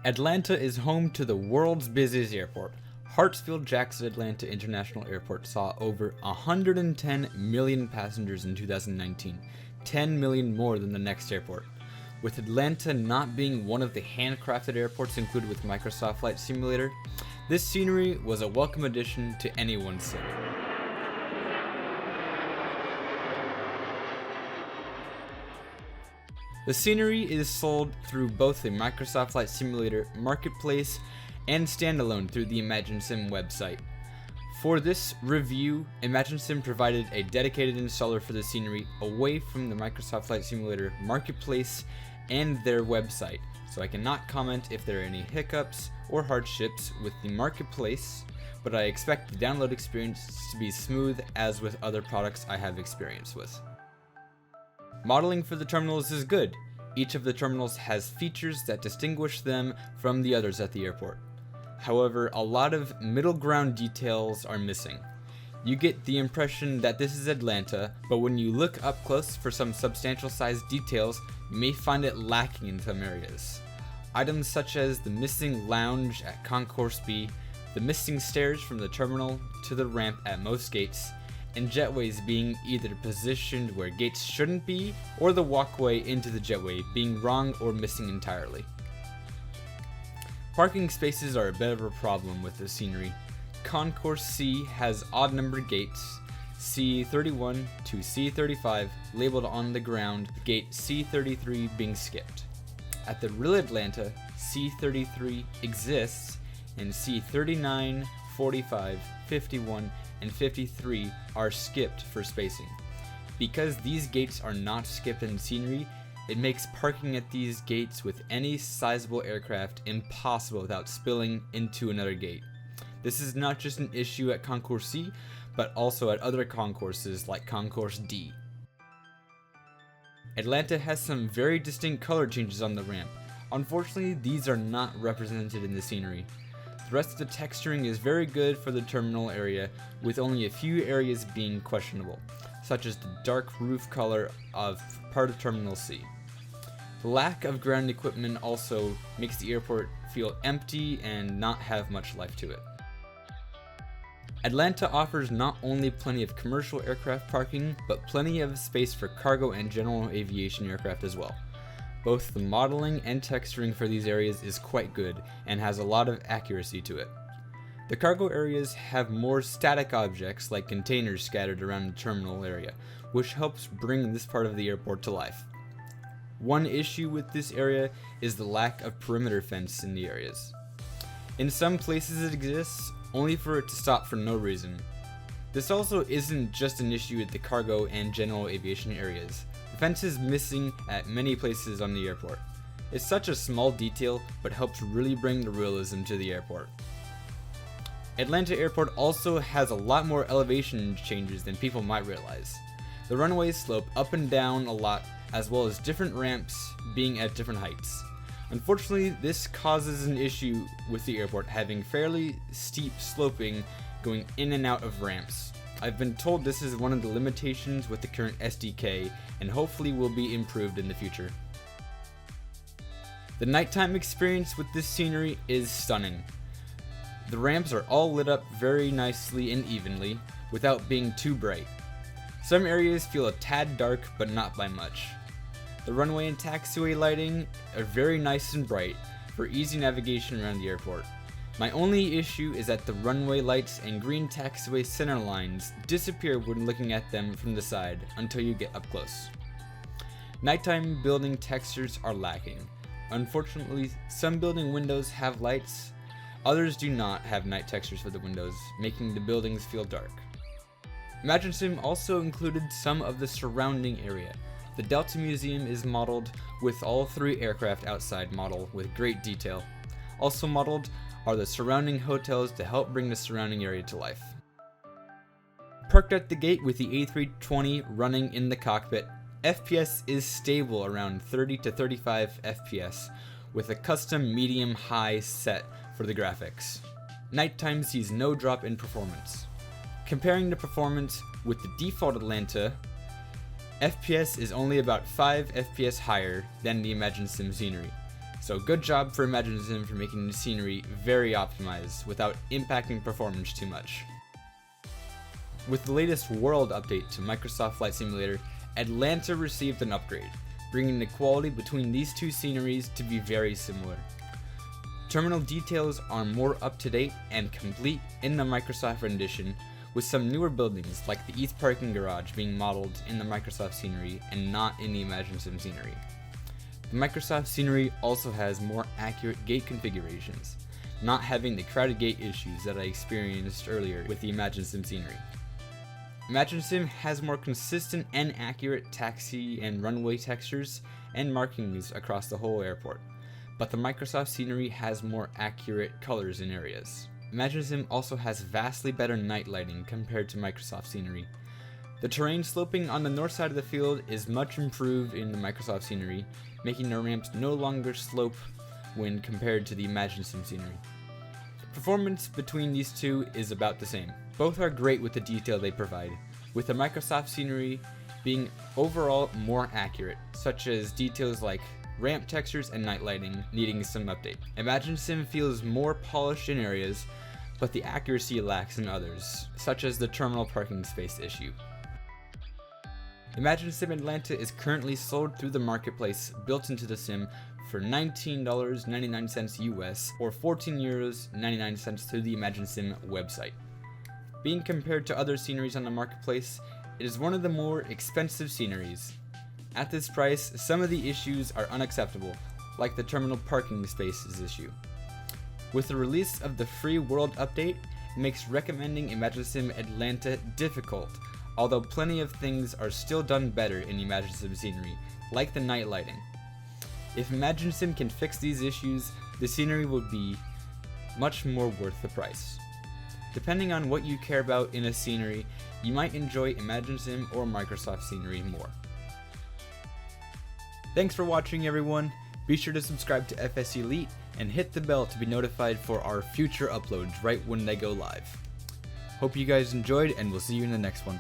Atlanta is home to the world's busiest airport. Hartsfield-Jackson Atlanta International Airport saw over 110 million passengers in 2019, 10 million more than the next airport. With Atlanta not being one of the handcrafted airports included with Microsoft Flight Simulator, this scenery was a welcome addition to anyone's city. The scenery is sold through both the Microsoft Flight Simulator marketplace and standalone through the Imaginesim website. For this review, Imaginesim provided a dedicated installer for the scenery away from the Microsoft Flight Simulator marketplace and their website, so I cannot comment if there are any hiccups or hardships with the marketplace, but I expect the download experience to be smooth as with other products I have experience with. Modeling for the terminals is good. Each of the terminals has features that distinguish them from the others at the airport. However, a lot of middle ground details are missing. You get the impression that this is Atlanta, but when you look up close for some substantial sized details, you may find it lacking in some areas. Items such as the missing lounge at Concourse B, the missing stairs from the terminal to the ramp at most gates, and jetways being either positioned where gates shouldn't be, or the walkway into the jetway being wrong or missing entirely. Parking spaces are a bit of a problem with this scenery. Concourse C has odd numbered gates, C31 to C35 labeled on the ground, gate C33 being skipped. At the real Atlanta, C33 exists, and C39, 45, 51, and 53 are skipped for spacing. Because these gates are not skipped in scenery, it makes parking at these gates with any sizable aircraft impossible without spilling into another gate. This is not just an issue at Concourse C, but also at other concourses like Concourse D. Atlanta has some very distinct color changes on the ramp. Unfortunately, these are not represented in the scenery. The rest of the texturing is very good for the terminal area, with only a few areas being questionable, such as the dark roof color of part of Terminal C. The lack of ground equipment also makes the airport feel empty and not have much life to it. Atlanta offers not only plenty of commercial aircraft parking, but plenty of space for cargo and general aviation aircraft as well. Both the modeling and texturing for these areas is quite good and has a lot of accuracy to it. The cargo areas have more static objects like containers scattered around the terminal area, which helps bring this part of the airport to life. One issue with this area is the lack of perimeter fence in the areas. In some places it exists, only for it to stop for no reason. This also isn't just an issue with the cargo and general aviation areas. The fence is missing at many places on the airport. It's such a small detail, but helps really bring the realism to the airport. Atlanta Airport also has a lot more elevation changes than people might realize. The runways slope up and down a lot, as well as different ramps being at different heights. Unfortunately, this causes an issue with the airport having fairly steep sloping going in and out of ramps. I've been told this is one of the limitations with the current SDK, and hopefully will be improved in the future. The nighttime experience with this scenery is stunning. The ramps are all lit up very nicely and evenly, without being too bright. Some areas feel a tad dark, but not by much. The runway and taxiway lighting are very nice and bright for easy navigation around the airport. My only issue is that the runway lights and green taxiway center lines disappear when looking at them from the side until you get up close. Nighttime building textures are lacking. Unfortunately, some building windows have lights, others do not have night textures for the windows, making the buildings feel dark. Imaginesim also included some of the surrounding area. The Delta Museum is modeled with all 3 aircraft outside model with great detail. Also modeled are the surrounding hotels to help bring the surrounding area to life. Parked at the gate with the A320 running in the cockpit, FPS is stable around 30 to 35 FPS with a custom medium-high set for the graphics. Nighttime sees no drop in performance. Comparing the performance with the default Atlanta, FPS is only about 5 FPS higher than the Imaginesim scenery, So good job for Imaginesim for making the scenery very optimized without impacting performance too much. With the latest world update to Microsoft Flight Simulator, Atlanta received an upgrade, bringing the quality between these two sceneries to be very similar. Terminal details are more up to date and complete in the Microsoft rendition, with some newer buildings like the East Parking Garage being modeled in the Microsoft scenery and not in the Imaginesim scenery. The Microsoft scenery also has more accurate gate configurations, not having the crowded gate issues that I experienced earlier with the Imaginesim scenery. Imaginesim has more consistent and accurate taxi and runway textures and markings across the whole airport, but the Microsoft scenery has more accurate colors in areas. Imaginesim also has vastly better night lighting compared to Microsoft scenery. The terrain sloping on the north side of the field is much improved in the Microsoft scenery, making the ramps no longer slope when compared to the Imaginesim scenery. Performance between these two is about the same. Both are great with the detail they provide, with the Microsoft scenery being overall more accurate, such as details like ramp textures and night lighting needing some update. Imaginesim feels more polished in areas, but the accuracy lacks in others, such as the terminal parking space issue. Imaginesim Atlanta is currently sold through the marketplace built into the sim for $19.99 US or €14.99 through the Imaginesim website. Being compared to other sceneries on the marketplace, it is one of the more expensive sceneries. At this price, some of the issues are unacceptable, like the terminal parking spaces issue. With the release of the free world update, it makes recommending Imaginesim Atlanta difficult, although plenty of things are still done better in Imaginesim scenery, like the night lighting. If Imaginesim can fix these issues, the scenery will be much more worth the price. Depending on what you care about in a scenery, you might enjoy Imaginesim or Microsoft scenery more. Thanks for watching, everyone. Be sure to subscribe to FSElite and hit the bell to be notified for our future uploads right when they go live. Hope you guys enjoyed, and we'll see you in the next one.